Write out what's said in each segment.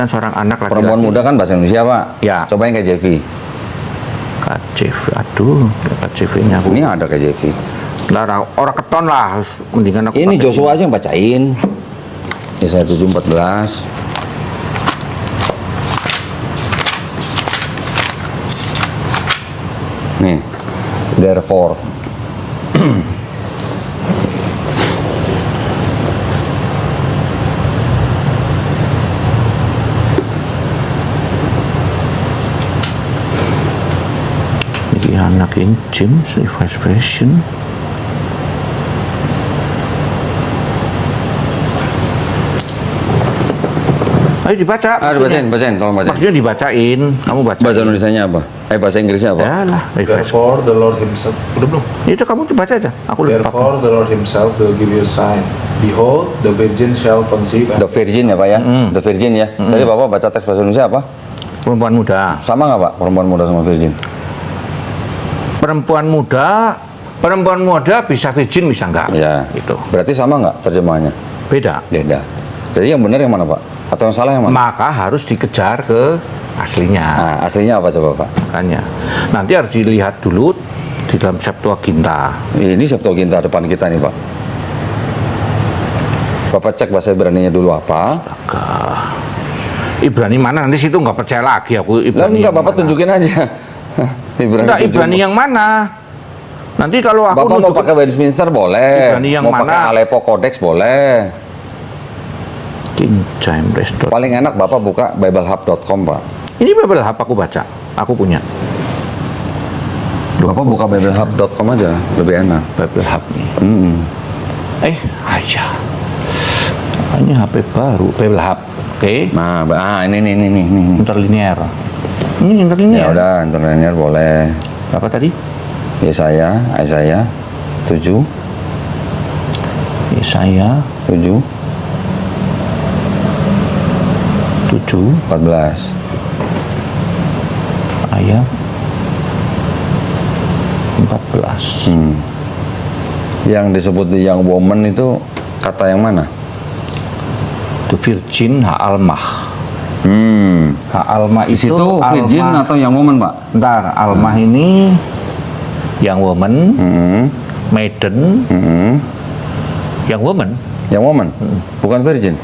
kan seorang anak laki-laki. Perempuan muda kan bahasa Indonesia, Pak. Ya. Coba yang KJV. KJV, aduh, KJV-nya aku. Ini ada KJV. Lah, orang keton lah, mendingan aku. Ini pakai Joshua aja yang bacain. Yesaya 7:14. Nih, therefore. Ini anak King James Revised Version. Ayo dibaca. Bacain, tolong bacain. Maksudnya dibacain, kamu baca. Bahasa Indonesianya apa? Bahasa Inggrisnya apa? Ya lah, refresh. Therefore the Lord himself. Udah belum? Itu kamu tuh baca aja. Aku lupa. Therefore the Lord himself will give you a sign. Behold, the virgin shall conceive and The Virgin ya Pak ya? The Virgin ya? Tadi Bapak baca teks bahasa Indonesia apa? Perempuan muda. Sama nggak Pak? Perempuan muda sama Virgin? Perempuan muda bisa virgin bisa enggak? Ya. Itu. Berarti sama nggak terjemahannya? Beda. Beda. Jadi yang benar yang mana Pak? Atau yang salah yang mana? Maka harus dikejar ke aslinya. Nah, aslinya apa coba Pak? Makanya. Nanti harus dilihat dulu di dalam Septuaginta. Ini Septuaginta depan kita nih Pak. Bapak cek bahasa Ibrani-nya dulu apa? Astaga. Ibrani mana? Nanti situ nggak percaya lagi aku. Lah Ibrani enggak yang Bapak mana. tunjukin aja. Enggak, Ibrani yang mana? Nanti kalau aku Bapak mau nunjukin- pakai Westminster boleh. Ibrani yang mau mana? pakai Aleppo Codex boleh. King James Restored. Paling enak Bapak buka biblehub.com Pak. Ini Bible Hub aku baca. Aku punya Bapak buka biblehub.com aja, lebih enak. Bible Hub nih. Aja. Ini HP baru Bible Hub. Oke. Nah, ini. Interlinear. Ini Ya interlinear. udah, interlinear boleh. Apa tadi? Yesaya 7 Yesaya 7 7 14. ayat 14. Yang disebut the young woman itu kata yang mana? The Virgin Ha'almah. Ha'almah Di itu situ virgin Almah. atau young woman, Pak? Bentar, Almah ini yang woman, maiden, yang woman, Young woman, bukan virgin.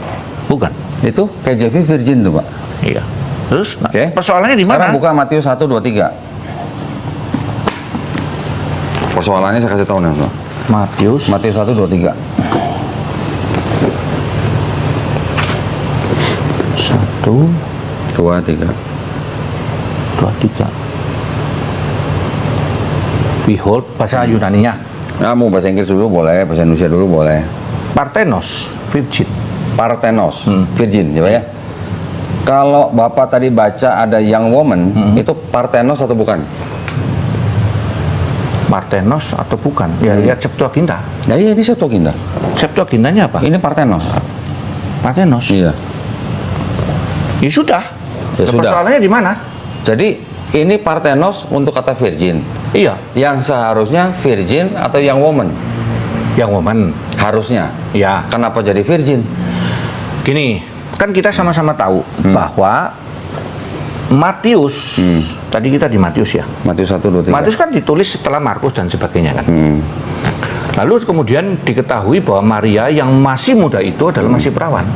bukan? Itu KJV virgin tuh, Pak. Iya. Terus, nah, Oke. persoalannya di mana? Sekarang buka Matius 1:23. Persoalannya saya kasih tahu nih, Pak. Matius. Matius 1:23. 1, 2, 3. 2, 3. Behold, bahasa Yunaninya. Nah, mau bahasa Inggris dulu boleh, bahasa Indonesia dulu boleh. Parthenos, virgin. Parthenos, virgin, ya Pak ya. Kalau Bapak tadi baca ada young woman, itu Parthenos atau bukan? Parthenos atau bukan? Ya, lihat Septuaginta. Nah iya, ini Septuaginta. Septuagintanya apa? Ini Parthenos. Parthenos. Iya. Ya sudah. Ya Nah, sudah. persoalannya di mana? Jadi ini Parthenos untuk kata virgin. Iya, Yang seharusnya virgin atau young woman? yang woman. Harusnya. Ya, Kenapa jadi virgin? gini, kan kita sama-sama tahu bahwa Matius, tadi kita di Matius ya. Matius 1:23. Matius kan ditulis setelah Markus dan sebagainya kan. Hmm. Lalu kemudian diketahui bahwa Maria yang masih muda itu adalah masih perawan.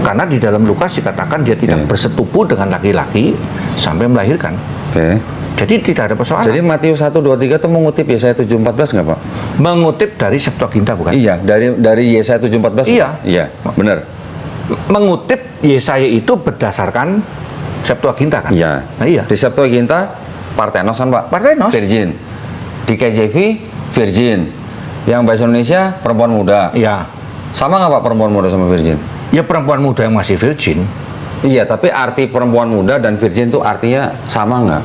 Karena di dalam Lukas dikatakan dia tidak Oke. bersetubuh dengan laki-laki sampai melahirkan. Oke. Jadi tidak ada persoalan. Jadi Matius 1:23 itu mengutip Yesaya 7:14 nggak Pak? Mengutip dari Septuaginta bukan? Iya, dari Yesaya 7:14. Iya. Iya, benar. Mengutip Yesaya itu berdasarkan Septuaginta kan? Iya. Nah, iya. Di Septuaginta Parthenos kan Pak? Parthenos. Virgin. Di KJV virgin. Yang bahasa Indonesia perempuan muda. Iya. Sama nggak Pak perempuan muda sama virgin? Ya perempuan muda yang masih virgin. Iya, tapi arti perempuan muda dan virgin itu artinya sama nggak?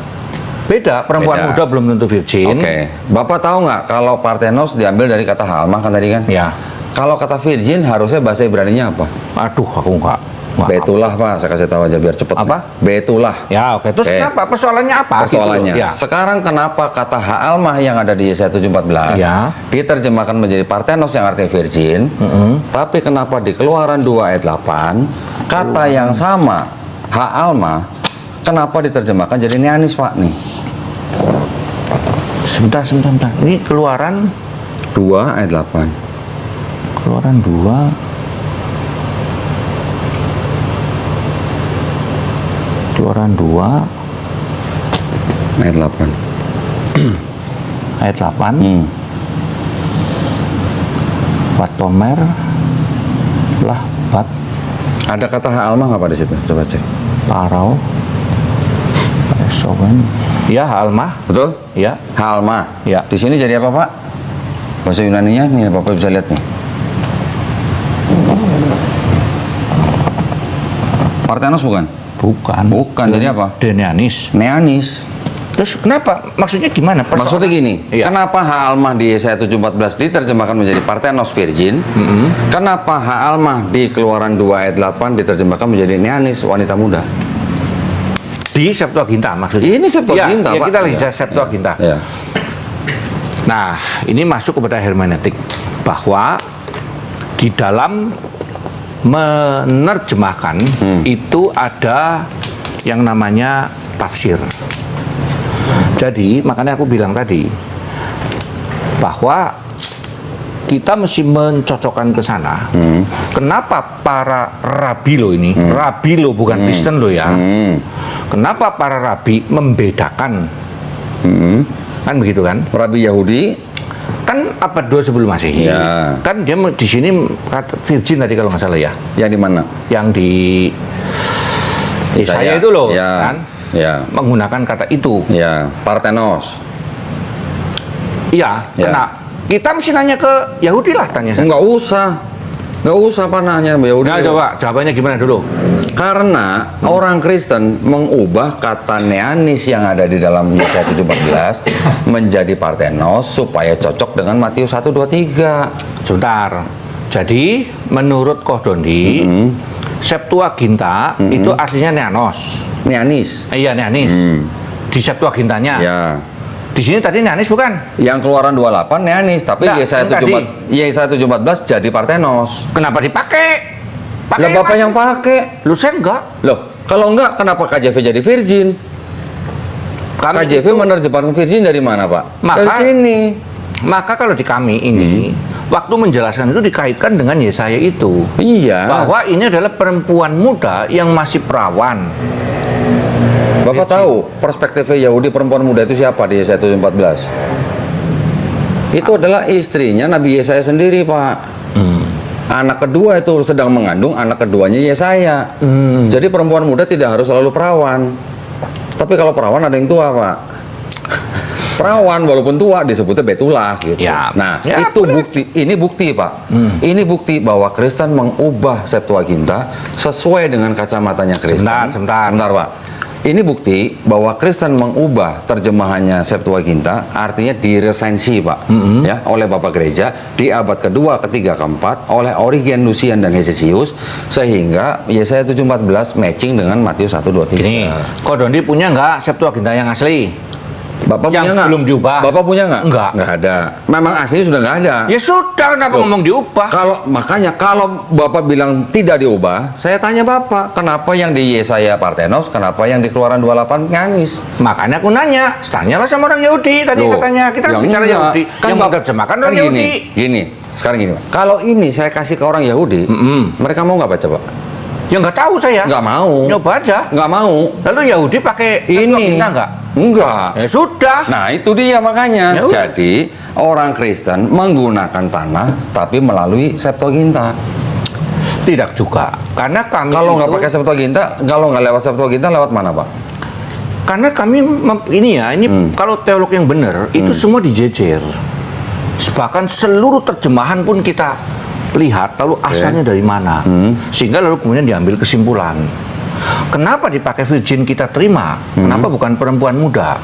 Beda, perempuan Beda. muda belum tentu virgin. Oke. Bapak tahu nggak kalau Parthenos diambil dari kata halmah kan tadi kan? Ya. Kalau kata virgin harusnya bahasa Ibraninya apa? Aduh, aku nggak. Betulah Pak, saya kasih tahu aja biar cepet. Apa? Betulah. Ya, oke. Terus Oke. kenapa? Persoalannya apa? Persoalannya. Gitu loh. Ya. Sekarang kenapa kata ha'almah yang ada di Yesaya 7:14 Ya. diterjemahkan menjadi Parthenos yang artinya virgin, tapi kenapa di Keluaran 2 ayat 8 kata yang sama hak alma kenapa diterjemahkan jadi neanis Pak nih? Sebentar. Ini Keluaran 2 ayat 8. Keluaran 2 Ayat 8. ayat 8. Watomer lah bat Ada kata hak alma nggak Pak di situ? Coba cek. parau sowen. Ya, alma. Betul? Ya. Hak alma. Ya. Di sini jadi apa Pak? Bahasa Yunaninya nih Bapak bisa lihat nih. Parthenos bukan? Bukan, jadi apa? Neanis. Neanis. Terus kenapa? Maksudnya gimana? Maksudnya gini, Iya. kenapa hak almah di Yesaya 7:14 diterjemahkan menjadi Parthenos virgin? Kenapa hak almah di Keluaran 2 ayat 8 diterjemahkan menjadi neanis wanita muda? Di Septuaginta maksudnya. Ini Septuaginta, ya, Pak. kita lihat Iya. Septuaginta. Ya. Nah, ini masuk kepada hermeneutik bahwa di dalam menerjemahkan itu ada yang namanya tafsir. Jadi, makanya aku bilang tadi bahwa kita mesti mencocokkan ke sana. Kenapa para rabi lo ini, rabi lo bukan Kristen lo ya. Kenapa para rabi membedakan? Kan begitu kan? Rabi Yahudi Kan abad 2 sebelum Masehi. Ya. Kan dia di sini kata virgin tadi kalau nggak salah ya. yang di mana? Yang di Yesaya itu loh, Ya. kan? Ya. Menggunakan kata itu. Ya, Parthenos. Iya, Ya. kena. Kita mesti nanya ke Yahudi lah, tanya saya. Enggak usah Pak nanya Yahudi. Nah, coba jawabannya gimana dulu? Karena orang Kristen mengubah kata neanis yang ada di dalam Yesaya 7:14 menjadi Parthenos supaya cocok dengan Matius 1:23. Sebentar. Jadi, menurut Kohdondi, Septuaginta itu aslinya Neanos. Neanis. Iya, Neanis. Di Septuagintanya. Ya. Di sini tadi Neanis bukan? Yang Keluaran 28 neanis, tapi Nah, Yesaya yang tadi. 7:14 jadi Parthenos. Kenapa dipakai? Lah Bapak yang pakai. Lu saya enggak. Loh, kalau enggak kenapa KJV jadi virgin? Kami KJV itu- menerjemahkan virgin dari mana, Pak? Maka- Dari sini. Maka kalau di kami ini, waktu menjelaskan itu dikaitkan dengan Yesaya itu. Iya. Bahwa ini adalah perempuan muda yang masih perawan. Bapak tahu perspektifnya Yahudi perempuan muda itu siapa di Yesaya 7:14? Itu adalah istrinya Nabi Yesaya sendiri, Pak. Anak kedua itu sedang mengandung anak keduanya Yesaya. Jadi perempuan muda tidak harus selalu perawan. Tapi kalau perawan ada yang tua, Pak. Perawan walaupun tua disebutnya betulah gitu. Ya. Nah, Ya, itu boleh. bukti. Ini bukti, Pak. Ini bukti bahwa Kristen mengubah Septuaginta sesuai dengan kacamatanya Kristen. Sebentar. Sebentar, Pak. Ini bukti bahwa Kristen mengubah terjemahannya Septuaginta, artinya diresensi, Pak, ya, oleh Bapak Gereja di abad kedua, ketiga, keempat oleh Origen, Lucian, dan Hesesius, sehingga Yesaya 7:14 matching dengan Matius 1:23. Gini, Kohdondi punya nggak Septuaginta yang asli? Bapak yang punya nggak? belum diubah. Bapak punya nggak? Enggak. Nggak ada. Memang aslinya sudah nggak ada. Ya sudah, kenapa Loh. ngomong diubah? Makanya kalau Bapak bilang tidak diubah, saya tanya Bapak, kenapa yang di Yesaya Parthenos, kenapa yang di Keluaran 28 Neanis? Makanya aku nanya, tanyalah sama orang Yahudi tadi Loh, katanya. Kita yang bicara enggak. Yahudi, yang Bapak- menerjemahkan orang gini, Yahudi. Gini, sekarang gini, Pak. Kalau ini saya kasih ke orang Yahudi, mereka mau nggak baca, Pak? Ya nggak tahu saya. Nggak mau. Nyoba aja. Nggak mau. Lalu Yahudi pakai Ini. Septuaginta nggak? Enggak. Ya sudah. Nah, itu dia makanya. Ya udah. Jadi, orang Kristen menggunakan tanah tapi melalui Septuaginta. Tidak juga. Karena kami Kalau nggak itu- pakai Septuaginta, kalau nggak lewat Septuaginta, lewat mana, Pak? Karena kami ini ya, ini kalau teolog yang benar itu semua dijejer. Bahkan seluruh terjemahan pun kita lihat lalu asalnya dari mana. Sehingga lalu kemudian diambil kesimpulan. Kenapa dipakai virgin kita terima? Kenapa bukan perempuan muda?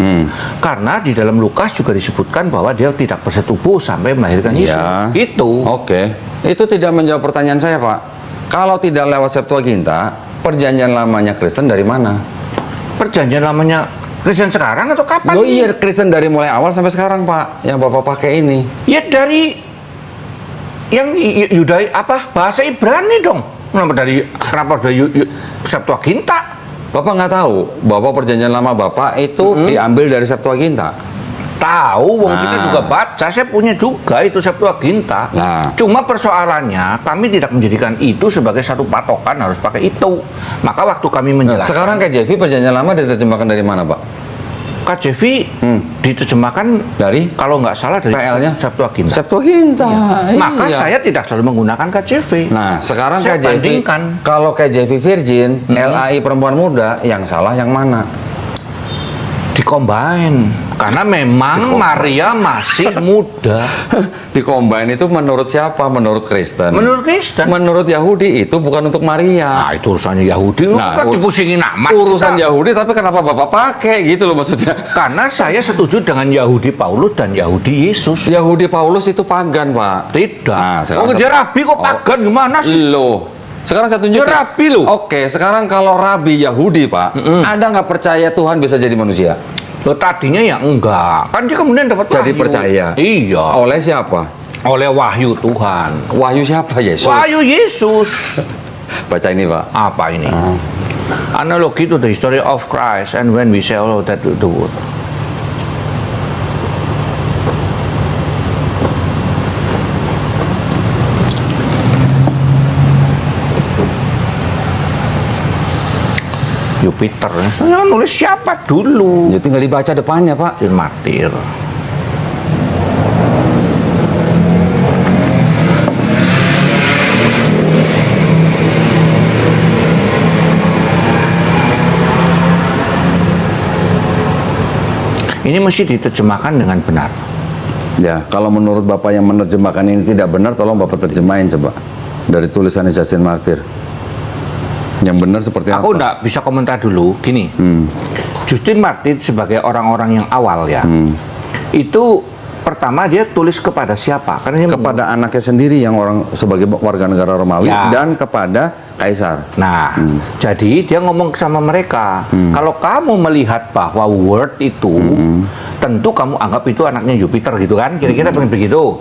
Karena di dalam Lukas juga disebutkan bahwa dia tidak bersetubuh sampai melahirkan Yesus. Ya. Itu. Oke. Itu tidak menjawab pertanyaan saya, Pak. Kalau tidak lewat Septuaginta, perjanjian lamanya Kristen dari mana? Perjanjian lamanya Kristen sekarang atau kapan? Loh ini? iya, Kristen dari mulai awal sampai sekarang, Pak. Yang Bapak pakai ini. Ya dari yang Yudai apa bahasa Ibrani dong. Kenapa dari Septuaginta? Bapak nggak tahu bahwa perjanjian lama Bapak itu diambil dari Septuaginta. Tahu, wong kita Nah. juga baca, saya punya juga itu Septuaginta. Nah. Cuma persoalannya kami tidak menjadikan itu sebagai satu patokan harus pakai itu. Maka waktu kami Nah, menjelaskan, sekarang KJV perjanjian lama diterjemahkan dari mana, Pak? KJV diterjemahkan Dari kalau nggak salah dari PL-nya? Septuaginta. Septuaginta. Maka Iya. saya tidak selalu menggunakan KJV. Nah, sekarang Saya KJV, bandingkan. kalau KJV Virgin, LAI perempuan muda, yang salah yang mana? Dikombain. Karena memang Maria masih muda. Dikombin itu menurut siapa? Menurut Kristen. Menurut Kristen. Menurut Yahudi itu bukan untuk Maria. Nah, itu urusannya Yahudi. Nah, Kan dipusingin amat. Urusan kita. Yahudi, tapi kenapa Bapak pakai gitu loh maksudnya? Karena saya setuju dengan Yahudi Paulus dan Yahudi Yesus. Yahudi Paulus itu pagan, Pak. Tidak. Nah, sekarang- Oh, dia rabi kok pagan gimana sih? Loh, sekarang saya tunjukin. Dia rabi loh. Oke, sekarang kalau rabi Yahudi, Pak, Anda nggak percaya Tuhan bisa jadi manusia? Loh, tadinya ya enggak. Kan dia kemudian dapat Jadi wahyu. percaya. Iya. Oleh siapa? Oleh wahyu Tuhan. Wahyu siapa? Yesus. Wahyu Yesus. Baca ini, Pak. Apa ini? Analogi to the history of Christ and when we say all of that to the world. Jupiter. Sebenarnya nulis siapa dulu? Ya tinggal dibaca depannya, Pak. Justin Martir. Ini mesti diterjemahkan dengan benar. Ya, kalau menurut Bapak yang menerjemahkan ini tidak benar, tolong Bapak terjemahin coba. Dari tulisannya Justin Martir. Yang benar seperti Aku apa? enggak bisa komentar dulu. Gini, Justin Martir sebagai orang-orang yang awal ya, itu pertama dia tulis kepada siapa? Karena dia Kepada anaknya sendiri yang orang sebagai warga negara Romawi Ya. dan kepada kaisar. Nah, jadi dia ngomong sama mereka, kalau kamu melihat bahwa Word itu, tentu kamu anggap itu anaknya Jupiter gitu kan? Kira-kira begitu.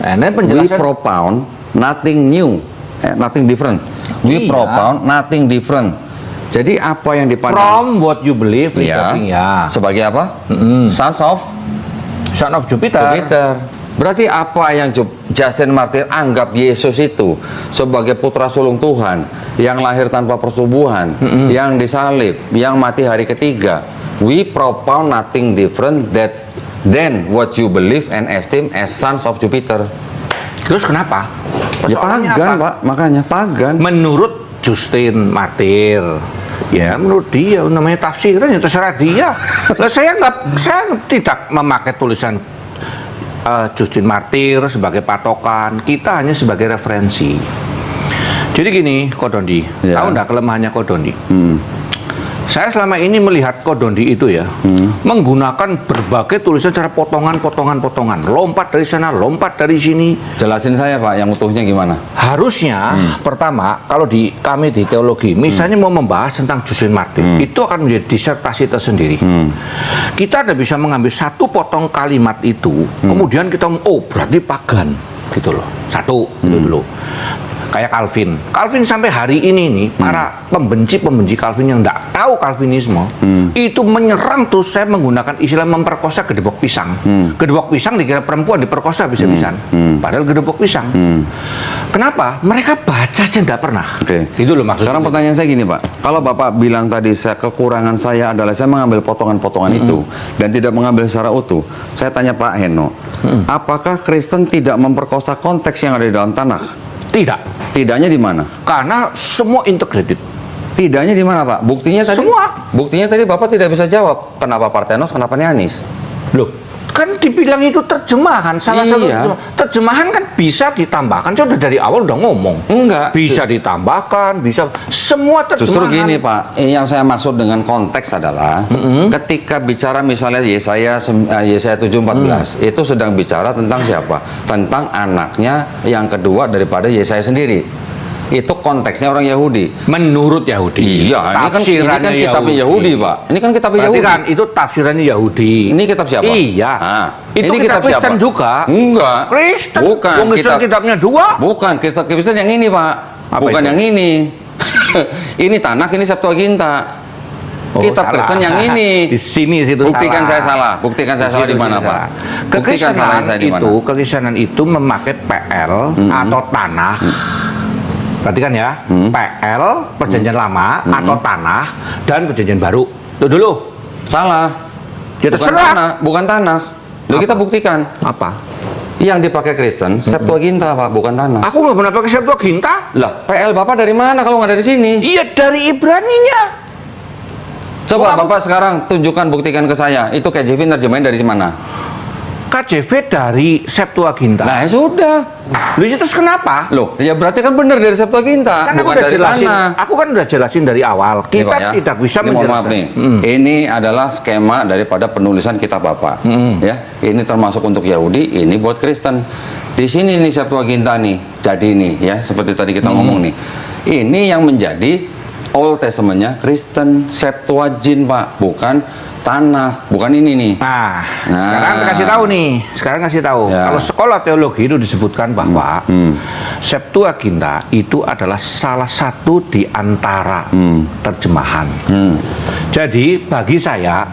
Nah, ini We penjelasan. propound nothing new, nothing different. We Iya. propound nothing different. Jadi apa yang dipandang? From what you believe, Ya. ya. Sebagai apa? Sons of Son of Jupiter. Jupiter. Berarti apa yang Justin Martir anggap Yesus itu sebagai putra sulung Tuhan yang lahir tanpa persubuhan, yang disalib, yang mati hari ketiga. We propound nothing different than what you believe and esteem as sons of Jupiter. Terus kenapa? Ya Persoalannya pagan, apa? Pak. Makanya pagan. Menurut Justin Martir, ya menurut dia namanya tafsiran ya terserah dia. Lah saya tidak memakai tulisan Justin Martir sebagai patokan. Kita hanya sebagai referensi. Jadi gini, Kodondi, Ya. tahu nggak kelemahannya Kodondi? Saya selama ini melihat Kodondi itu ya menggunakan berbagai tulisan secara potongan, lompat dari sana, lompat dari sini. Jelasin saya, Pak, yang utuhnya gimana? Harusnya pertama kalau di kami di teologi misalnya mau membahas tentang Justin Martir itu akan menjadi disertasi tersendiri. Kita ada bisa mengambil satu potong kalimat itu kemudian kita berarti pagan gitu loh. Satu itu dulu. Kayak Calvin sampai hari ini nih para pembenci Calvin yang tidak tahu Calvinisme itu menyerang terus saya menggunakan istilah memperkosa gedebok pisang. Gedebok pisang dikira perempuan diperkosa bisa-bisan. Padahal gedebok pisang. Kenapa? Mereka baca aja tidak pernah. Oke. Itu loh maksudnya. Sekarang pertanyaan saya gini, Pak. Kalau Bapak bilang tadi kekurangan saya adalah saya mengambil potongan-potongan itu dan tidak mengambil secara utuh. Saya tanya Pak Heno, apakah Kristen tidak memperkosa konteks yang ada di dalam tanah? Tidak. Tidaknya di mana? Karena semua integrated. Tidaknya di mana, Pak? Buktinya tadi. Semua. Buktinya tadi Bapak tidak bisa jawab. Kenapa Parthenos, kenapa Neanis? Loh, kan dibilang itu terjemahan. Salah satu Iya. terjemahan kan bisa ditambahkan. Saya udah dari awal udah ngomong. Enggak. Bisa ditambahkan, bisa semua terjemahan. Justru gini, Pak, yang saya maksud dengan konteks adalah ketika bicara misalnya Yesaya 7:14 itu sedang bicara tentang siapa? Tentang anaknya yang kedua daripada Yesaya sendiri. Itu konteksnya orang Yahudi. Menurut Yahudi. Iya, ini kan Tafsirannya kitabnya Yahudi, Pak. Ini kan kitabnya Berarti Yahudi. kan itu tafsirannya Yahudi. Ini kitab siapa? Iya. Nah, Itu ini kitab Kristen siapa? juga. Enggak. Kristen. Bukan. Wong Kristen kitabnya dua. Bukan, Kristen yang ini, Pak. Apa Bukan itu? yang ini. Ini Tanakh, ini Septuaginta. Kitab salah. Kristen yang ini. Di sini situ Buktikan saya salah. Buktikan saya salah di mana, Pak? Buktikan salah saya di mana? Kekristenan itu memakai PL atau tanah. Perhatikan ya, PL Perjanjian Lama atau tanah dan Perjanjian Baru. Itu dulu. Salah. Ya, Bukan terserah. tanah, bukan tanah. Lalu kita buktikan. Apa? Yang dipakai Kristen Septuaginta, Pak, bukan tanah. Aku nggak pernah pakai Septuaginta. Lah, PL Bapak dari mana kalau nggak dari sini? Iya, dari Ibraninya. Coba Aku- Bapak sekarang tunjukkan, buktikan ke saya. Itu KJV nerjemahin dari mana? KJV dari Septuaginta. Nah, ya sudah. Loh, itu terus kenapa? Loh, ya berarti kan benar dari Septuaginta, Kan aku bukan udah dari jelasin. tanah. Aku kan udah jelasin dari awal. Nih, Kita Pak, ya. tidak bisa Ini mohon maaf menjelaskan. nih. Ini adalah skema daripada penulisan kitab Bapak. Ya, ini termasuk untuk Yahudi, ini buat Kristen. Di sini nih Septuaginta nih. Jadi ini ya, seperti tadi kita ngomong nih. Ini yang menjadi Old Testament-nya Kristen, Septuagint, Pak, bukan tanah, bukan ini nih. Nah, Nah. sekarang kasih tahu nih. Sekarang kasih tahu. Ya. Kalau sekolah teologi itu disebutkan bahwa Septuaginta itu adalah salah satu di antara terjemahan. Jadi bagi saya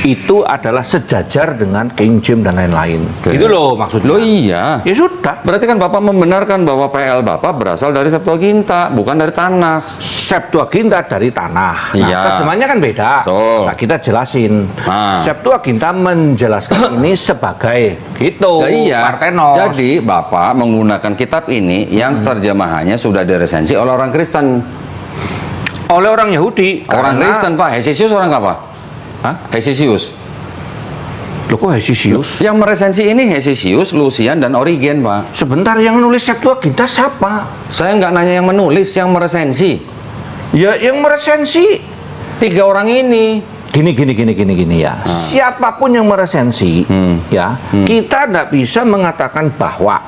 itu adalah sejajar dengan King James dan lain-lain. Oke. Itu loh maksudnya. Loh iya. Ya sudah. Berarti kan Bapak membenarkan bahwa PL Bapak berasal dari Septuaginta, bukan dari tanah. Septuaginta dari tanah. Nah, Iya. terjemahannya kan beda. Betul. Nah, kita jelasin. Nah. Septuaginta menjelaskan ini sebagai gitu. Nah, iya. Parthenos. Jadi Bapak menggunakan kitab ini yang terjemahannya sudah diresensi oleh orang Kristen. oleh orang Yahudi. Orang karena- Kristen, Pak. Hesisius orang apa? Hah? Hesisius. Loh, kok Hesisius? Yang meresensi ini Hesisius, Lucian, dan Origen, Pak. Sebentar, yang nulis Septuaginta siapa? Saya nggak nanya yang menulis, yang meresensi. Ya, yang meresensi. 3 orang ini. Gini ya. Siapapun yang meresensi, ya, kita tidak bisa mengatakan bahwa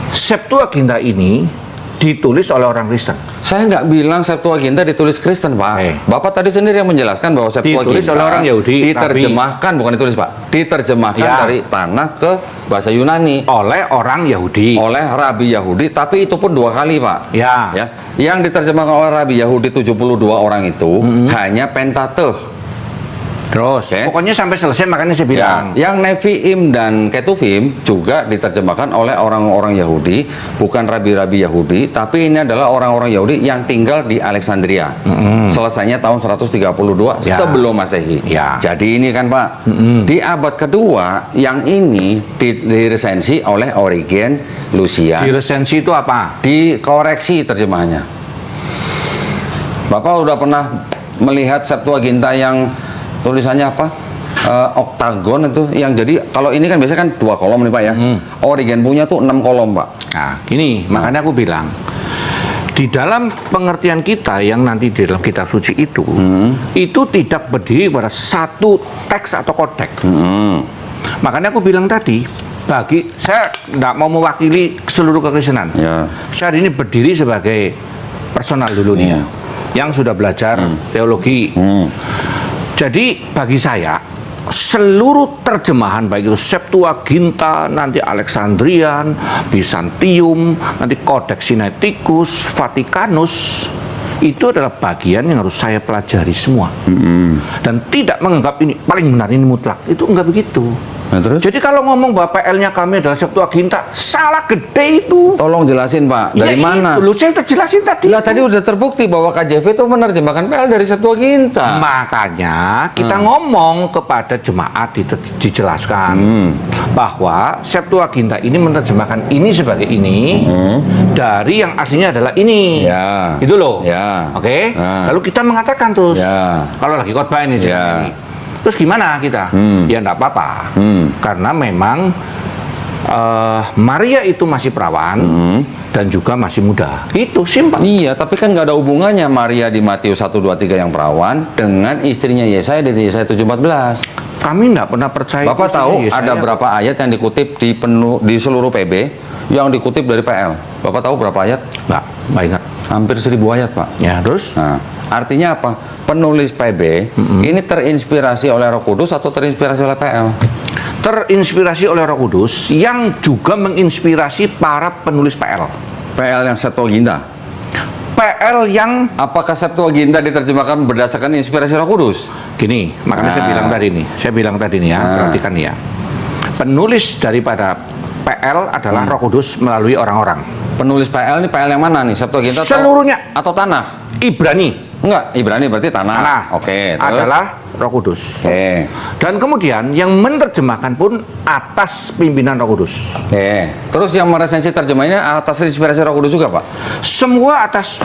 Septuaginta ini ditulis oleh orang Kristen. Saya nggak bilang Septuaginta ditulis Kristen, Pak. Bapak tadi sendiri yang menjelaskan bahwa Septuaginta Ditulis oleh orang Yahudi, diterjemahkan, bukan ditulis, Pak. Diterjemahkan Ya. dari tanah ke bahasa Yunani Oleh orang Yahudi. oleh Rabi Yahudi, tapi itu pun 2 kali, Pak. Ya. Yang diterjemahkan oleh Rabi Yahudi 72 orang itu hanya Pentateuch. Terus, Oke. pokoknya sampai selesai, makanya saya bilang. Ya, yang Nevi'im dan Ketuvim juga diterjemahkan oleh orang-orang Yahudi, bukan rabi-rabi Yahudi, tapi ini adalah orang-orang Yahudi yang tinggal di Alexandria. Selesainya tahun 132 Ya. sebelum Masehi. Ya. Jadi ini kan, Pak, di abad kedua yang ini diresensi oleh Origen, Lucian, Di resensi itu apa? dikoreksi terjemahannya. Bapak udah pernah melihat Septuaginta yang tulisannya apa? Oktagon itu yang jadi kalau ini kan biasanya kan 2 kolom nih, Pak, ya. Origen punya tuh 6 kolom, Pak. Nah, gini, makanya aku bilang di dalam pengertian kita yang nanti di dalam kitab suci itu tidak berdiri pada satu teks atau kodeks. Makanya aku bilang tadi, bagi saya tidak mau mewakili seluruh kekristenan. Ya. Saya ini berdiri sebagai personal dulu nih ya, yang sudah belajar teologi. Jadi bagi saya seluruh terjemahan baik itu Septuaginta, nanti Alexandrian, Bizantium, nanti Codex Sinaiticus, Vaticanus, itu adalah bagian yang harus saya pelajari semua. Dan tidak menganggap ini paling benar, ini mutlak. Itu enggak begitu. Nah, terus? Jadi kalau ngomong bahwa PL-nya kami adalah Septuaginta, salah gede itu. Tolong jelasin, Pak, dari Ya mana? Itu, lu saya udah jelasin tadi. Lah tadi udah terbukti bahwa KJV itu menerjemahkan PL dari Septuaginta. Makanya kita ngomong kepada jemaat dijelaskan bahwa Septuaginta ini menerjemahkan ini sebagai ini dari yang aslinya adalah ini. Ya. Itu loh. Ya. Oke. Nah. Lalu kita mengatakan terus Ya. kalau lagi khotbah ini Ya. terus gimana kita? Ya enggak apa-apa. Karena memang Maria itu masih perawan dan juga masih muda. Itu simpel. Iya, tapi kan nggak ada hubungannya Maria di Matius 1, 2, 3 yang perawan dengan istrinya Yesaya di Yesaya 7:14. Kami enggak pernah percaya. Bapak itu tahu Yesaya. ada berapa ayat yang dikutip di seluruh PB yang dikutip dari PL? Bapak tahu berapa ayat? Enggak ingat. Hampir 1000 ayat, Pak. Ya, terus? Nah, artinya apa? Penulis PB ini terinspirasi oleh Roh Kudus atau terinspirasi oleh PL? Terinspirasi oleh Roh Kudus yang juga menginspirasi para penulis PL. PL yang Septuaginta. PL yang Apakah Septuaginta diterjemahkan berdasarkan inspirasi Roh Kudus? gini, makanya saya bilang tadi nih ya, perhatikan nih ya. Penulis daripada PL adalah Roh Kudus melalui orang-orang. Penulis PL ini PL yang mana nih? Septuaginta Seluruhnya atau tanah? Ibrani. Enggak, Ibrani berarti tanah. Oke, terus? adalah Roh Kudus. Oke. Dan kemudian yang menerjemahkan pun atas pimpinan Roh Kudus. Oke. Terus yang meresensi terjemahannya atas inspirasi Roh Kudus juga, Pak? Semua atas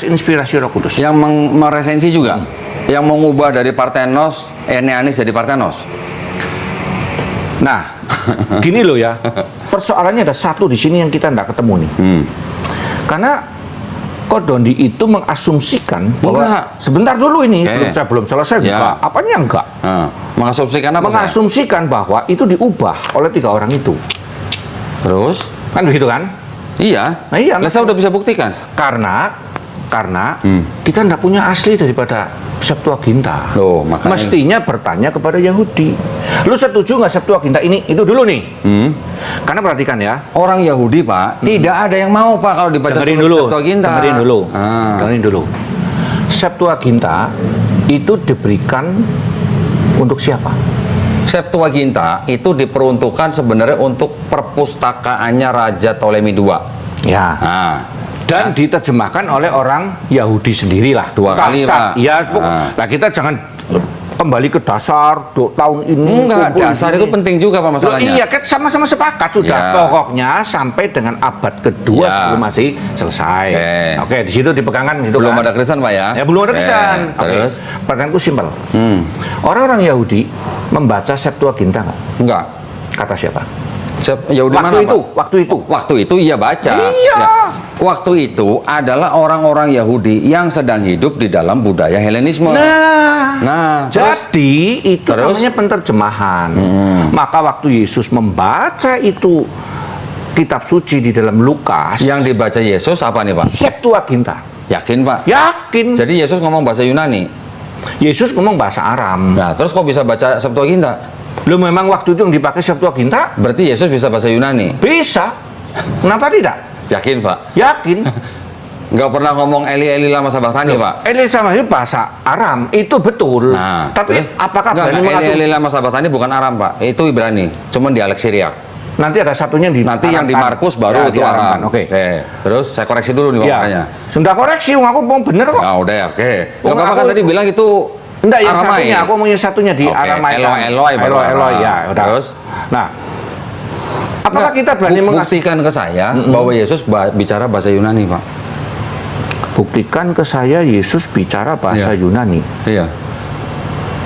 inspirasi Roh Kudus. Yang meresensi juga? Yang mengubah dari Parthenos, Enneanis jadi Parthenos? Nah, gini loh ya. Persoalannya ada satu di sini yang kita tidak ketemu nih. Karena Kodondi itu mengasumsikan bahwa Enggak. sebentar dulu ini Oke. belum selesai Ya. buka. Apanya enggak? Mengasumsikan apa? Saya? Mengasumsikan bahwa itu diubah oleh 3 orang itu. Terus? Kan begitu kan? Iya. Nah, iya. Lah, saya udah bisa buktikan. Karena kita tidak punya asli daripada Septuaginta. Loh, makanya- Mestinya bertanya kepada Yahudi. Lu setuju nggak Septuaginta ini? Itu dulu nih. Karena perhatikan ya. Orang Yahudi, Pak, tidak ada yang mau, Pak, kalau dibaca Dengerin seluruh dulu. Septuaginta. Dengerin dulu. Septuaginta itu diberikan untuk siapa? Septuaginta itu diperuntukkan sebenarnya untuk perpustakaannya Raja Ptolemy II. Ya. Nah, Dan diterjemahkan oleh orang Yahudi sendirilah. 2 kali, Dasar. Pak. Ya, nah kita jangan kembali ke dasar tahun ini. enggak, kumpul dasar ini. itu penting juga, Pak, Loh, masalahnya. iya, kan sama-sama sepakat sudah. Ya. Pokoknya sampai dengan abad kedua Ya. sebelum Masehi selesai. Oke. Di situ dipegangkan gitu Belum kan. ada Kristen, Pak, ya? Ya belum ada Oke, Kristen. Terus? Pertanyaanku simpel. Orang-orang Yahudi membaca Septuaginta nggak? Enggak. Kata siapa? Yahudi Waktu mana, itu, Pak? waktu itu. Waktu itu iya baca. Iya. Ya. Waktu itu adalah orang-orang Yahudi yang sedang hidup di dalam budaya Helenisme. Nah, terus? Jadi itu Terus? namanya penterjemahan. Maka waktu Yesus membaca itu kitab suci di dalam Lukas, Yang dibaca Yesus apa nih, Pak? Septuaginta. Yakin, Pak? Yakin. Jadi Yesus ngomong bahasa Yunani. Yesus ngomong bahasa Aram. Nah, terus kok bisa baca Septuaginta? Lu memang waktu itu yang dipakai Septuaginta? Berarti Yesus bisa bahasa Yunani. Bisa. Kenapa tidak? Yakin, Pak? Yakin. Nggak pernah ngomong Eli Eli lama sabaktani, Pak. Eli sama ini bahasa Aram itu betul. Nah, tapi terus? apakah Nggak, berani Eli mengasumsi? Eli lama sabaktani bukan Aram, Pak. Itu Ibrani, cuman dialek Syriak. Nanti ada satunya di Nanti yang di Markus baru itu diaramkan. Aram. Oke. Terus saya koreksi dulu nih, Pak, Ya. makanya. Sudah koreksi, aku mau bener kok. Nah, udah ya, oke. Oh, Nggak apa-apa kan aku- tadi bilang itu Enggak, yang Aramai. satunya, aku mau yang satunya di Oke, Aramai. Eloi baru Eloi, Aram. ya, udah. Terus? Nah, apakah Nggak, kita berani buktikan ke saya bahwa Yesus bicara bahasa Yunani, Pak? buktikan ke saya Yesus bicara bahasa Iya. Yunani? Iya.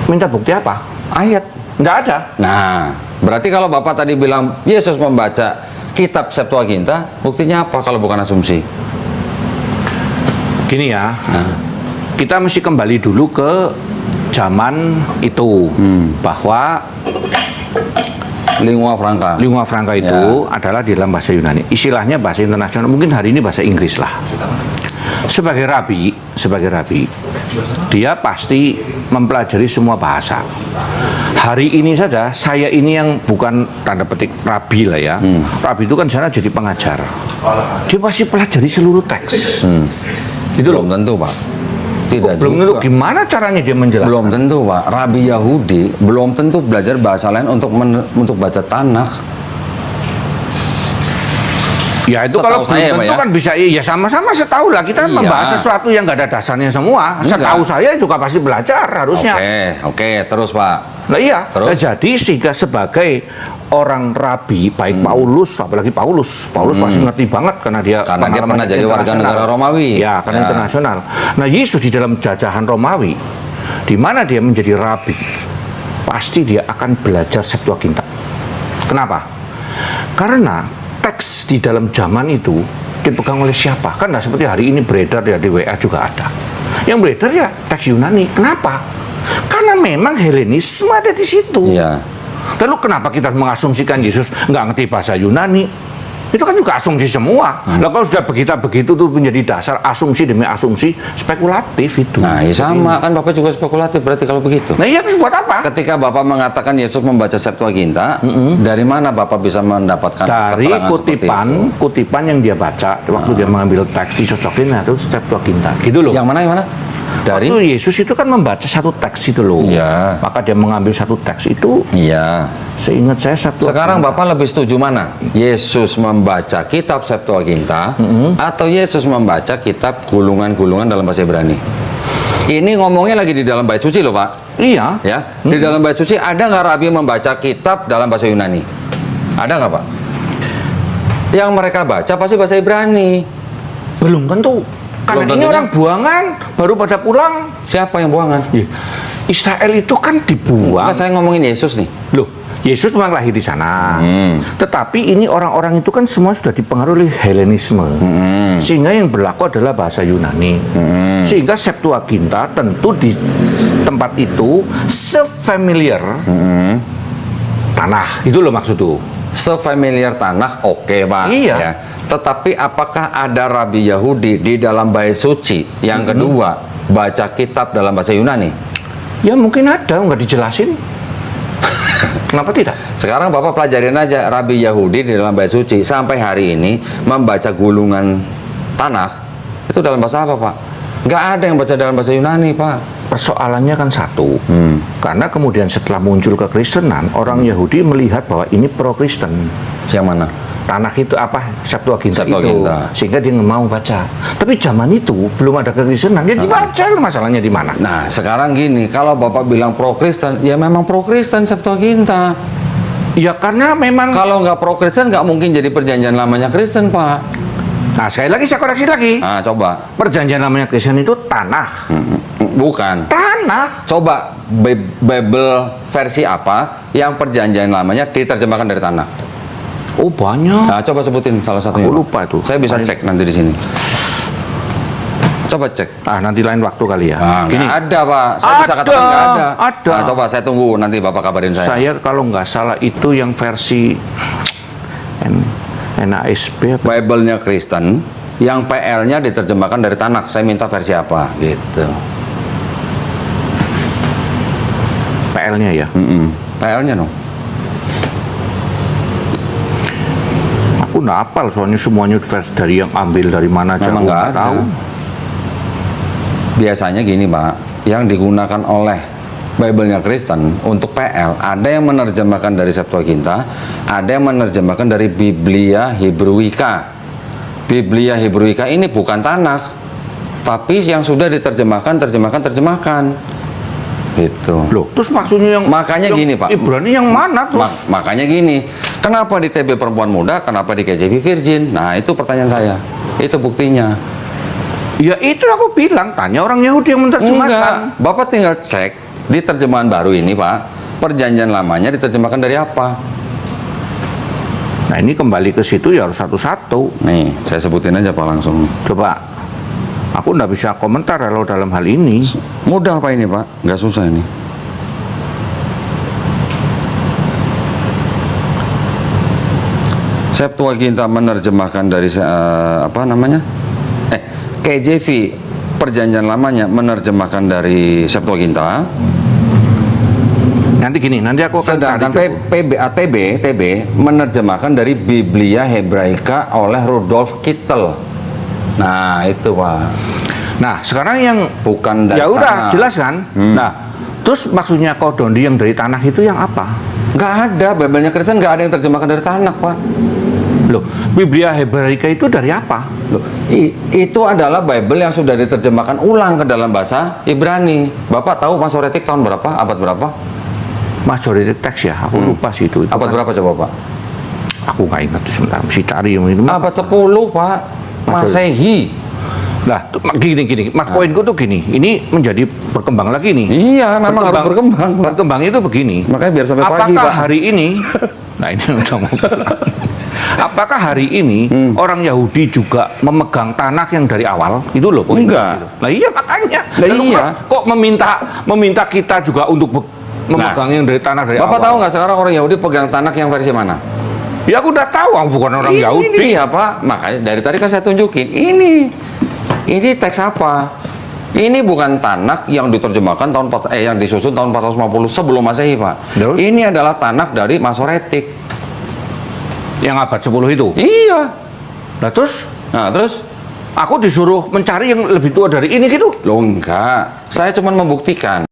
Minta bukti apa? Ayat. Enggak ada. Nah, berarti kalau Bapak tadi bilang Yesus membaca kitab Septuaginta, buktinya apa kalau bukan asumsi? Gini ya, kita mesti kembali dulu ke zaman itu, bahwa Lingua franca. lingua franca itu adalah di dalam bahasa Yunani. Istilahnya bahasa internasional, mungkin hari ini bahasa Inggris lah. Sebagai rabi, dia pasti mempelajari semua bahasa. Hari ini saja, saya ini yang bukan tanda petik rabi lah ya. Rabi itu kan sana jadi pengajar. Dia pasti pelajari seluruh teks. Itu loh. Belum tentu, Pak. Tidak Belum tentu. juga. Gimana caranya dia menjelaskan? Belum tentu, Pak. Rabi Yahudi belum tentu belajar bahasa lain untuk baca Tanakh. Ya itu Setahu kalau saya, belum Pak, tentu ya. kan bisa, ya sama-sama setahu lah. Kita Iya. membahas sesuatu yang nggak ada dasarnya semua. Enggak. Setahu saya juga pasti belajar harusnya. Oke, terus, Pak. Nah iya, Terus? nah, jadi sehingga sebagai orang rabi, baik Paulus, apalagi Paulus pasti ngerti banget karena dia Karena dia pengalaman pernah jadi warga internasional. negara Romawi. Ya, karena Ya. internasional. Nah Yesus di dalam jajahan Romawi, di mana dia menjadi rabi, pasti dia akan belajar Septuaginta. Kenapa? Karena teks di dalam zaman itu dipegang oleh siapa? Kan nggak seperti hari ini beredar ya, di WA juga ada. Yang beredar ya teks Yunani. Kenapa? Karena memang Helenisme ada di situ. Iya. Lalu kenapa kita mengasumsikan Yesus nggak ngerti bahasa Yunani? Itu kan juga asumsi semua. Lah kalau sudah begitu tuh menjadi dasar asumsi demi asumsi, spekulatif itu. Nah, ya sama kan Bapak juga spekulatif berarti kalau begitu. Nah, iya terus buat apa? Ketika Bapak mengatakan Yesus membaca Septuaginta, dari mana Bapak bisa mendapatkan Dari keterangan seperti itu? kutipan yang dia baca waktu dia mengambil teks dicocokin, nah itu Septuaginta. Gitu loh. Yang mana? Dari Waktu Yesus itu kan membaca satu teks itu loh. Iya. Maka dia mengambil satu teks itu, Iya. seingat saya Septuaginta. Sekarang Bapak lebih setuju mana? Yesus membaca kitab Septuaginta atau Yesus membaca kitab gulungan-gulungan dalam bahasa Ibrani? Ini ngomongnya lagi di dalam bait suci loh, Pak. Iya. Ya, di dalam bait suci ada nggak Rabi membaca kitab dalam bahasa Yunani? Ada nggak, Pak? Yang mereka baca pasti bahasa Ibrani. Belum tentu. Karena Belum ini tentunya. orang buangan, baru pada pulang. Siapa yang buangan? Iya. Israel itu kan dibuang. Enggak, saya ngomongin Yesus nih. Loh, Yesus memang lahir di sana. Hmm. Tetapi ini orang-orang itu kan semua sudah dipengaruhi oleh Helenisme. Sehingga yang berlaku adalah bahasa Yunani. Sehingga Septuaginta tentu di tempat itu sefamiliar tanah. Itu loh maksud tuh. Sefamiliar tanah, oke, Pak. Iya. Ya. Tetapi apakah ada Rabi Yahudi di dalam bait suci? Yang kedua, baca kitab dalam bahasa Yunani? Ya mungkin ada, nggak dijelasin. Kenapa tidak? Sekarang Bapak pelajarin aja Rabi Yahudi di dalam bait suci sampai hari ini membaca gulungan tanah itu dalam bahasa apa, Pak? Nggak ada yang baca dalam bahasa Yunani, Pak. Persoalannya kan satu. Karena kemudian setelah muncul kekristenan, orang Yahudi melihat bahwa ini pro-Kristen. Yang mana? Tanah itu apa? Septuaginta itu. Septuaginta. Sehingga dia nggak mau baca. Tapi zaman itu belum ada kekristenan, ya dibaca. Masalahnya di mana? Nah, sekarang gini, kalau Bapak bilang pro-Kristen, ya memang pro-Kristen Septuaginta. Ya karena memang. Kalau nggak pro-Kristen, nggak mungkin jadi perjanjian lamanya Kristen, Pak. Nah, sekali lagi saya koreksi lagi. Nah, coba. Perjanjian namanya Kristen itu tanah. Bukan. Tanah. Coba Bible versi apa yang perjanjian lamanya diterjemahkan dari tanah? Oh banyak. Nah, coba sebutin salah satunya. Aku lupa itu. Saya bisa cek nanti di sini. Coba cek. Ah, nanti lain waktu kali ya. Nah, Gini, nggak ada, Pak. Saya bisa Ada, katakan nggak ada. ada. Nah, coba saya tunggu nanti Bapak kabarin saya. saya kalau nggak salah itu yang versi NASB apa? Bible-nya Kristen, yang PL-nya diterjemahkan dari tanah. Saya minta versi apa? Gitu. PL-nya ya. PL-nya dong. Aku nggak hafal soalnya semuanya versi dari yang ambil dari mana aja. Memang aku nggak ada. tahu. Biasanya gini, Pak, yang digunakan oleh Bible-nya Kristen untuk PL, ada yang menerjemahkan dari Septuaginta, ada yang menerjemahkan dari Biblia Hebrewica. Biblia Hebrewica ini bukan Tanakh, tapi yang sudah diterjemahkan. Gitu. Loh, terus maksudnya yang Makanya yang gini, Pak. Ibrani yang mana terus? Makanya gini, kenapa di TB perempuan muda, kenapa di KJV virgin? Nah, itu pertanyaan saya. Itu buktinya. Ya itu aku bilang, tanya orang Yahudi yang menerjemahkan. Enggak, Bapak tinggal cek di terjemahan baru ini, Pak. Perjanjian lamanya diterjemahkan dari apa? Nah ini kembali ke situ ya harus satu-satu. Nih, saya sebutin aja Pak langsung. Coba, aku nggak bisa komentar kalau dalam hal ini. Mudah Pak ini, Pak. Nggak susah ini. Septuaginta menerjemahkan dari apa namanya? KJV perjanjian lamanya menerjemahkan dari Septuaginta. Nanti gini, nanti aku akan Sedangkan cari coba. TB menerjemahkan dari Biblia Hebraika oleh Rudolf Kittel. Nah, itu Pak. Nah, sekarang yang Bukan dari ya udah tanah. jelas kan? Nah, terus maksudnya Kodondi yang dari tanah itu yang apa? Nggak ada, Bible-nya Kristen nggak ada yang terjemahkan dari tanah, Pak. Loh, Biblia Hebraika itu dari apa? Loh, itu adalah Bible yang sudah diterjemahkan ulang ke dalam bahasa Ibrani. Bapak tahu Masoretik tahun berapa? Abad berapa? Majority text ya, aku lupa sih itu. Abad kan. berapa coba, Pak? Aku nggak ingat tuh sebentar, mesti cari yang itu. Abad 10, Pak. Masehi. Lah, gini, poinku tuh gini, ini menjadi berkembang lagi nih. Iya, memang harus berkembang, Pak. Berkembang itu begini. Makanya biar sampai pagi, Apakah Pak. hari ini, nah ini udah mau pulang. Apakah hari ini orang Yahudi juga memegang tanah yang dari awal? Itu loh. poin Enggak. gitu. Nah iya makanya. Lah Lalu iya. Kok meminta kita juga untuk memegang yang dari tanah dari Bapak awal? tahu nggak sekarang orang Yahudi pegang tanah yang versi mana? Ya aku udah tahu, aku bukan orang Ini Yahudi. dia Pak, makanya dari tadi kan saya tunjukin. Ini teks apa? Ini bukan Tanakh yang diterjemahkan yang disusun tahun 450 sebelum Masehi, Pak. Terus? Ini adalah Tanakh dari Masoretik. Yang abad 10 itu. Iya. Nah terus Nah, terus aku disuruh mencari yang lebih tua dari ini gitu. lo enggak. Saya cuma membuktikan